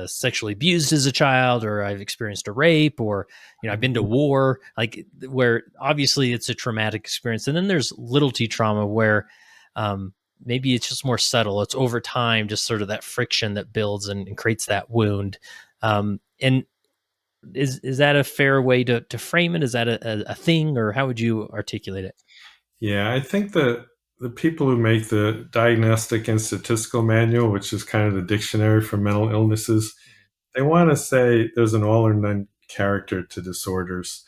sexually abused as a child, or I've experienced a rape, or I've been to war, like where obviously it's a traumatic experience. And then there's little T trauma where um, maybe it's just more subtle. It's over time, just sort of that friction that builds and creates that wound. And is that a fair way to frame it? Is that a thing, or how would you articulate it? Yeah, I think the people who make the Diagnostic and Statistical Manual, which is kind of the dictionary for mental illnesses, they want to say there's an all or none character to disorders.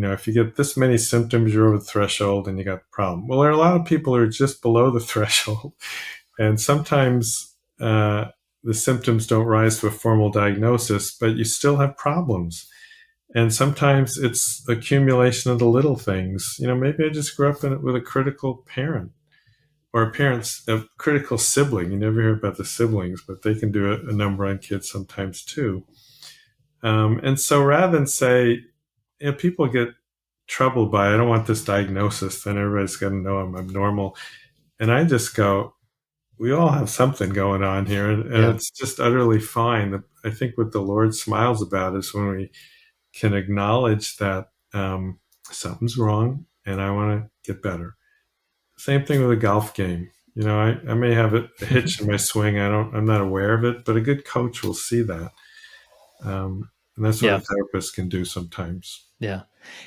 if you get this many symptoms, you're over the threshold and you got the problem. Well, there are a lot of people who are just below the threshold. And sometimes the symptoms don't rise to a formal diagnosis, but you still have problems. And sometimes it's accumulation of the little things. Maybe I just grew up with a critical parent, or a critical sibling. You never hear about the siblings, but they can do a number on kids sometimes too. And so rather than say, people get troubled by, I don't want this diagnosis, then everybody's going to know I'm abnormal. And I just go, we all have something going on here, and Yeah. it's just utterly fine. I think what the Lord smiles about is when we can acknowledge that something's wrong and I want to get better. Same thing with a golf game. I may have a hitch in my swing. I'm not aware of it, but a good coach will see that. And that's what a Yeah. therapist can do sometimes. Yeah.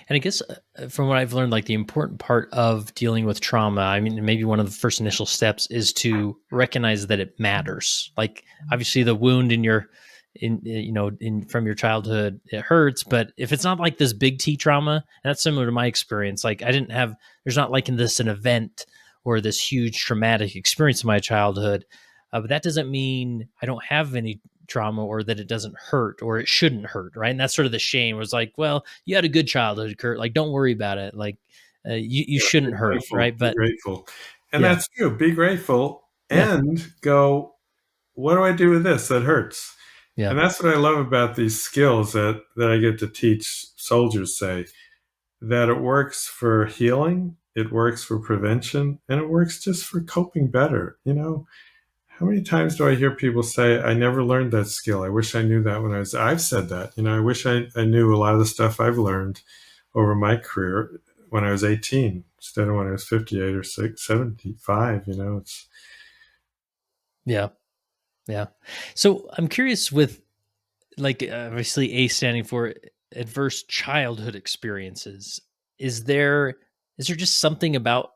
And I guess from what I've learned, like the important part of dealing with trauma, I mean, maybe one of the first initial steps is to recognize that it matters. Like obviously the wound in from your childhood, it hurts, but if it's not like this big T trauma, and that's similar to my experience, like there's not like in this an event or this huge traumatic experience in my childhood. But that doesn't mean I don't have any trauma or that it doesn't hurt or it shouldn't hurt, right? And that's sort of the shame. It was like, well, you had a good childhood, Kurt. Like, don't worry about it. Like, you Yeah, shouldn't be hurt, grateful. right? Be But grateful. And yeah, that's true. Be grateful yeah, and go, what do I do with this that hurts? yeah, And that's what I love about these skills that I get to teach soldiers, say that it works for healing, it works for prevention, and it works just for coping better. How many times do I hear people say, I never learned that skill. I wish I knew that I've said that. I wish I knew a lot of the stuff I've learned over my career when I was 18 instead of when I was 58 or 75. It's, yeah, yeah. So I'm curious with like obviously A standing for adverse childhood experiences. Is there is there just something about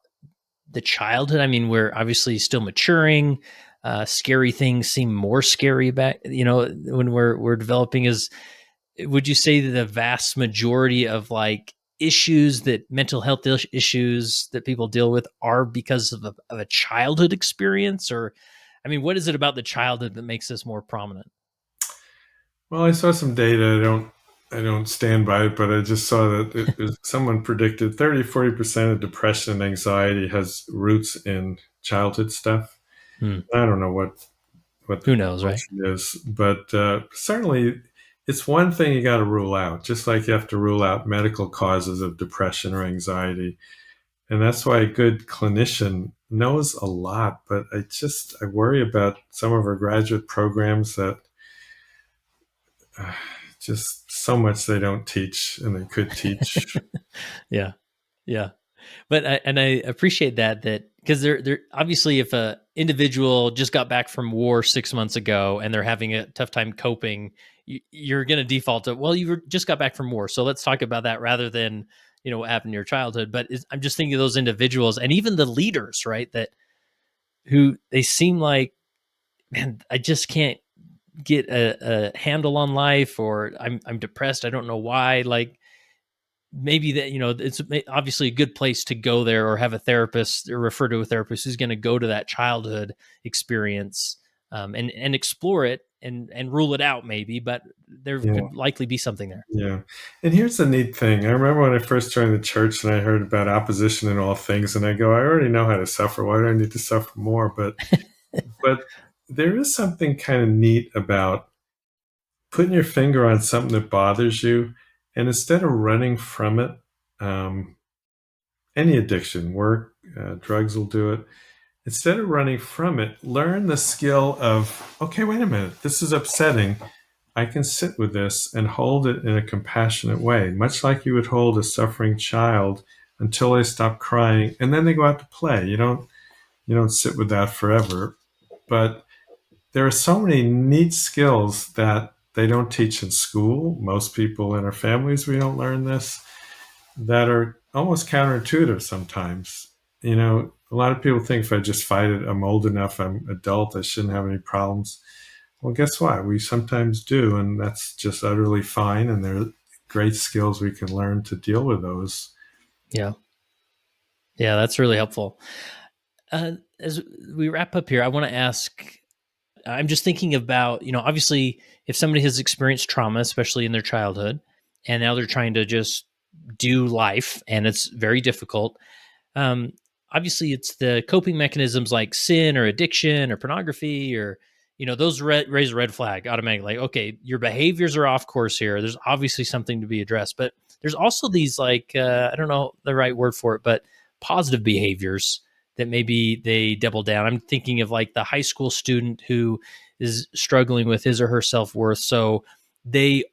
the childhood? I mean, we're obviously still maturing. Scary things seem more scary back, when we're developing. Is Would you say that the vast majority of like issues that mental health issues that people deal with are because of a childhood experience? Or I mean, what is it about the childhood that makes this more prominent? well, I saw some data. I don't stand by it, but I just saw that someone predicted 30-40% of depression and anxiety has roots in childhood stuff. Hmm. I don't know what the Who knows, right? proportion is, but certainly it's one thing you got to rule out, just like you have to rule out medical causes of depression or anxiety. And that's why a good clinician knows a lot, but I worry about some of our graduate programs that uh, just so much they don't teach and they could teach. Yeah, yeah. But I appreciate that because they're obviously if a individual just got back from war 6 months ago and they're having a tough time coping, you're going to default to, well, just got back from war, so let's talk about that rather than what happened in your childhood. But I'm just thinking of those individuals and even the leaders, right? That who they seem like, man, I just can't get a handle on life, or I'm depressed. I don't know why. Like maybe that it's obviously a good place to go there or have a therapist or refer to a therapist who's going to go to that childhood experience, and explore it and rule it out maybe, but there Yeah. could likely be something there. Yeah. And here's the neat thing. I remember when I first joined the church and I heard about opposition in all things, and I go, I already know how to suffer. Why do I need to suffer more? But there is something kind of neat about putting your finger on something that bothers you, and instead of running from it, um, any addiction, work, drugs will do it. Instead of running from it, learn the skill of, okay, wait a minute, this is upsetting. I can sit with this and hold it in a compassionate way, much like you would hold a suffering child until they stop crying, and then they go out to play. You don't sit with that forever. But there are so many neat skills that they don't teach in school. Most people in our families, we don't learn this, that are almost counterintuitive sometimes. A lot of people think if I just fight it, I'm old enough, I'm adult, I shouldn't have any problems. Well, guess what? We sometimes do, and that's just utterly fine. And great skills we can learn to deal with those. Yeah. Yeah, that's really helpful. As we wrap up here, I want to ask, I'm just thinking about, obviously, if somebody has experienced trauma, especially in their childhood, and now they're trying to just do life and it's very difficult. Um, Obviously, it's the coping mechanisms like sin or addiction or pornography or, those raise a red flag automatically. Like, okay, your behaviors are off course here. There's obviously something to be addressed. But there's also these, like, I don't know the right word for it, but positive behaviors that maybe they double down. I'm thinking of like the high school student who is struggling with his or her self worth. So they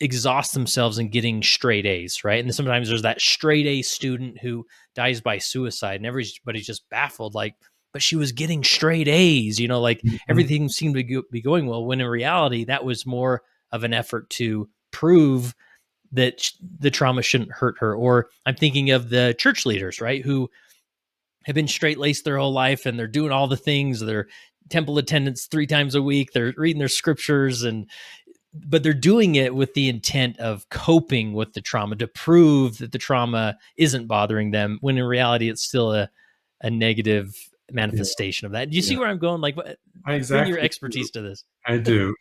exhaust themselves in getting straight A's, right? And sometimes there's that straight A student who dies by suicide, and everybody's just baffled, like, but she was getting straight A's, like Mhm. everything seemed to be going well. When in reality, that was more of an effort to prove that the trauma shouldn't hurt her. Or I'm thinking of the church leaders, right, who have been straight laced their whole life and they're doing all the things. They're temple attendance 3 times a week. They're reading their scriptures and but they're doing it with the intent of coping with the trauma to prove that the trauma isn't bothering them when in reality it's still a negative Yeah, manifestation of that. Do you see yeah. where I'm going? Like, I bring your exactly do. expertise to this. I do.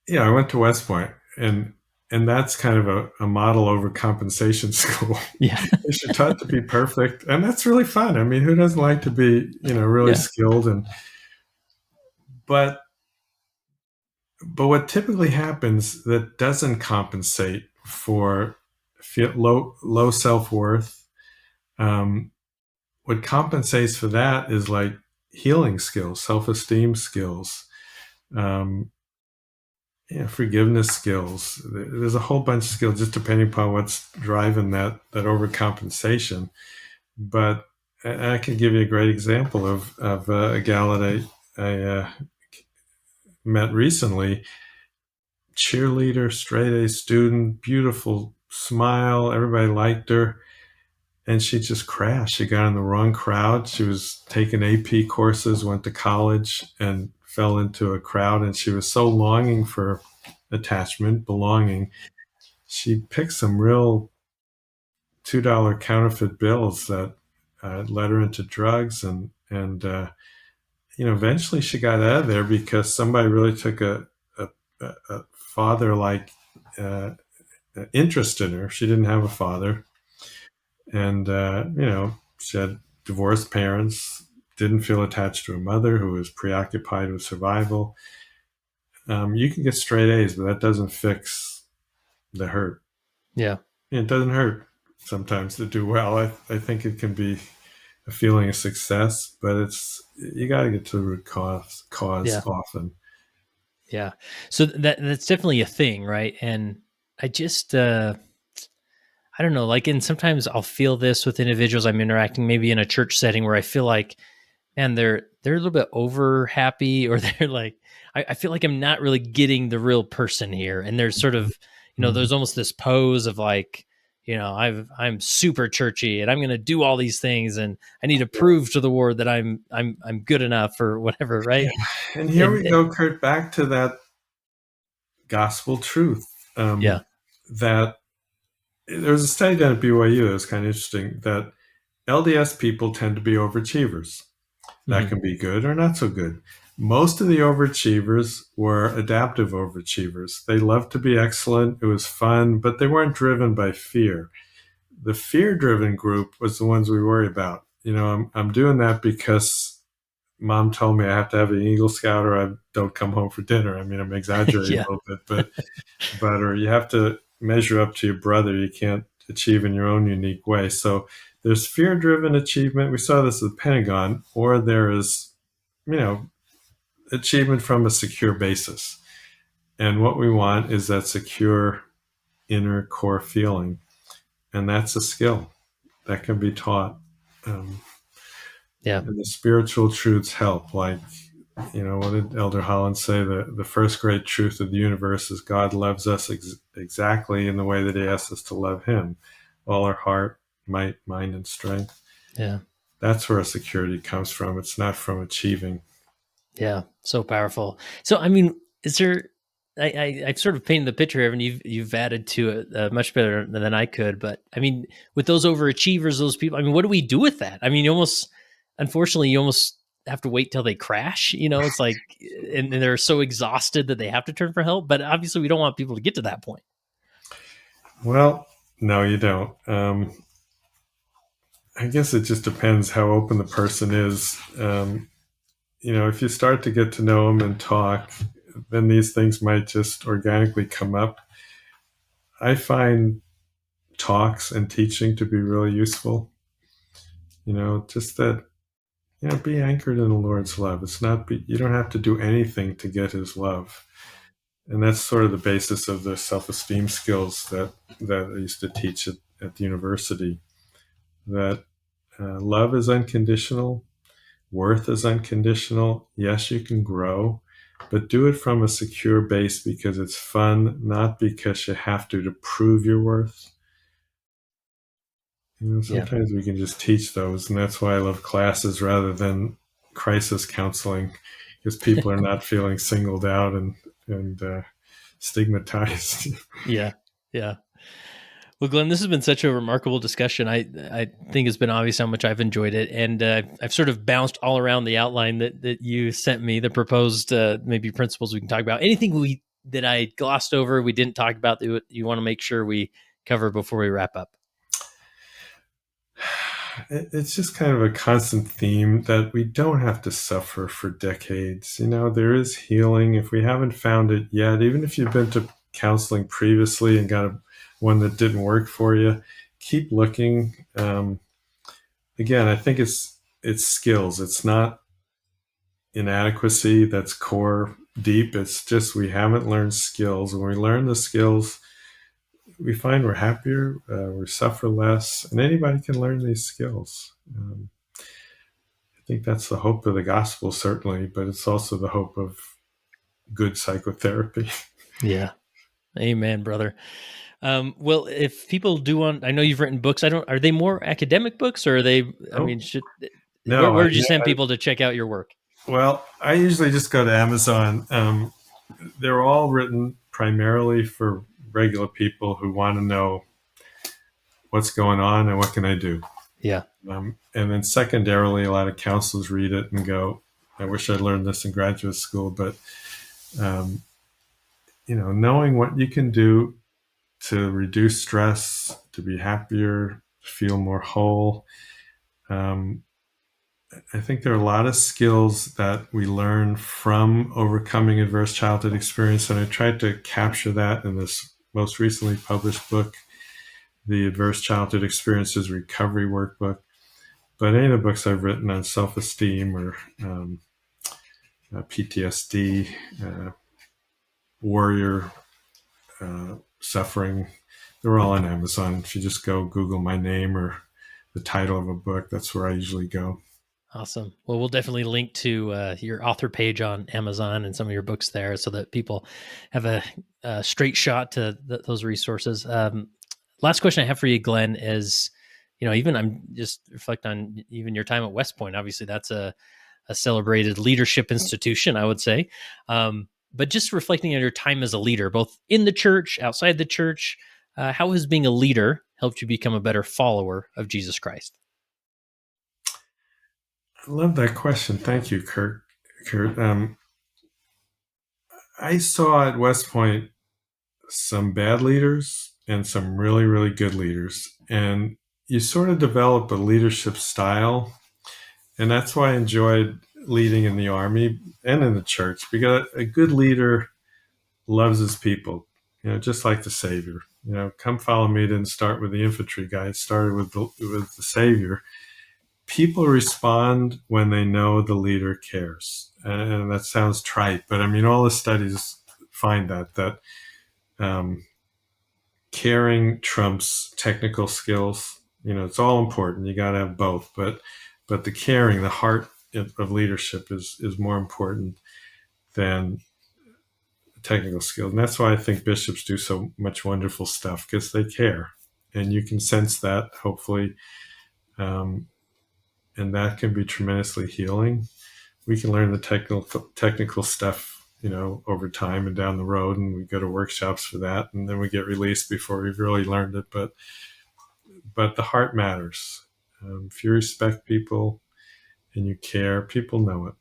Yeah, I went to West Point, and that's kind of a model overcompensation school. Yeah. You're taught to be perfect, and that's really fun. I mean, who doesn't like to be, really Yeah. skilled? And but but what typically happens that doesn't compensate for low self worth. Um, what compensates for that is like healing skills, self esteem skills. Um, forgiveness skills. There's a whole bunch of skills, just depending upon what's driving that overcompensation. But I can give you a great example of a gal that I met recently. Cheerleader, straight A student, beautiful smile, everybody liked her, and she just crashed. She got in the wrong crowd. She was taking AP courses, went to college, and fell into a crowd. And she was so longing for attachment, belonging. She picked some real $2 counterfeit bills that led her into drugs, and eventually she got out of there because somebody really took a father like uh, interest in her. She didn't have a father, and she had divorced parents, didn't feel attached to a mother who was preoccupied with survival. You can get straight A's, but that doesn't fix the hurt. Yeah. It doesn't hurt sometimes to do well. I think it can be a feeling of success, but you got to get to the root cause Yeah. often. Yeah. So that's definitely a thing, right? And I just I don't know, like, and sometimes I'll feel this with individuals I'm interacting, maybe in a church setting where I feel like, and they're a little bit over happy, or they're like, I feel like I'm not really getting the real person here. And there's sort of, Mhm. there's almost this pose of like, I'm super churchy and I'm going to do all these things and I need to prove to the world that I'm good enough or whatever, Yeah. right? And here And we go, Kurt, back to that gospel truth. yeah. That there was a study done at BYU that was kind of interesting that LDS people tend to be overachievers. That Hmm. can be good or not so good. Most of the overachievers were adaptive overachievers. They loved to be excellent. It was fun, but they weren't driven by fear. The fear driven group was the ones we worry about. I'm doing that because mom told me I have to have an Eagle Scout or I don't come home for dinner. I mean, I'm exaggerating Yeah. a little bit, or you have to measure up to your brother. You can't achieve in your own unique way. So there's fear driven achievement. We saw this at the Pentagon, or there is, you know, achievement from a secure basis. And what we want is that secure inner core feeling. And that's a skill that can be taught. Um, Yeah. and the spiritual truths help. Like, what did Elder Holland say? The first great truth of the universe is God loves us exactly in the way that he asks us to love him. All our heart, might, mind, and strength. Yeah. That's where security comes from. It's not from achieving. Yeah. So powerful. So, I mean, is there I've sort of painted the picture here, and you've added to it much better than I could. But I mean, with those overachievers, those people, I mean, what do we do with that? I mean, unfortunately, you almost have to wait till they crash. It's like, and they're so exhausted that they have to turn for help. But obviously, we don't want people to get to that point. Well, no, you don't. I guess it just depends how open the person is. If you start to get to know them and talk, then these things might just organically come up. I find talks and teaching to be really useful. Just that, be anchored in the Lord's love. You don't have to do anything to get his love. And that's sort of the basis of the self-esteem skills that I used to teach at the university, that love is unconditional. Worth is unconditional. Yes, you can grow, but do it from a secure base because it's fun, not because you have to prove your worth. Yeah. Sometimes we can just teach those, and that's why I love classes rather than crisis counseling, because people are not feeling singled out and stigmatized. Yeah. Yeah. Well, Glenn, this has been such a remarkable discussion. I think it's been obvious how much I've enjoyed it, and I've sort of bounced all around the outline that you sent me, the proposed maybe principles we can talk about. Anything that I glossed over, we didn't talk about that you want to make sure we cover before we wrap up. It's just kind of a constant theme that we don't have to suffer for decades. There is healing. If we haven't found it yet, even if you've been to counseling previously and got one that didn't work for you, keep looking. Again, I think it's skills. It's not inadequacy that's core deep. It's just we haven't learned skills. When we learn the skills, we find we're happier, we suffer less, and anybody can learn these skills. I think that's the hope of the gospel, certainly, but it's also the hope of good psychotherapy. Yeah. Amen, brother. Well, if people do want, I know you've written books. Are they more academic books, or are they? I Oh, mean, no, where would you send people to check out your work? well, I usually just go to Amazon. They're all written primarily for regular people who want to know what's going on and what can I do. Yeah. And then secondarily, a lot of counselors read it and go, I wish I'd learned this in graduate school. But, knowing what you can do to reduce stress, to be happier, feel more whole. I think there are a lot of skills that we learn from overcoming adverse childhood experience. And I tried to capture that in this most recently published book, the Adverse Childhood Experiences Recovery Workbook. But any of the books I've written on self-esteem or PTSD, warrior suffering, they're all on Amazon. If you just go Google my name or the title of a book, that's where I usually go. Awesome. Well, we'll definitely link to your author page on Amazon and some of your books there so that people have a straight shot to those resources. Last question I have for you, Glenn, is, even I'm just reflect on even your time at West Point. Obviously, that's a celebrated leadership institution, I would say. But just reflecting on your time as a leader, both in the church, outside the church, how has being a leader helped you become a better follower of Jesus Christ? I love that question. Thank you, Kurt. I saw at West Point some bad leaders and some really, really good leaders. And you sort of develop a leadership style. And that's why I enjoyed leading in the Army and in the church, because a good leader loves his people, just like the Savior. Come follow me didn't start with the infantry guy, it started with the Savior. People respond when they know the leader cares. And that sounds trite, but I mean, all the studies find that caring trumps technical skills. It's all important. You got to have both, but the caring, the heart of leadership is more important than technical skills. And that's why I think bishops do so much wonderful stuff, because they care. And you can sense that, hopefully. And that can be tremendously healing. We can learn the technical stuff over time and down the road, and we go to workshops for that, and then we get released before we've really learned it. But the heart matters. If you respect people and you care, people know it.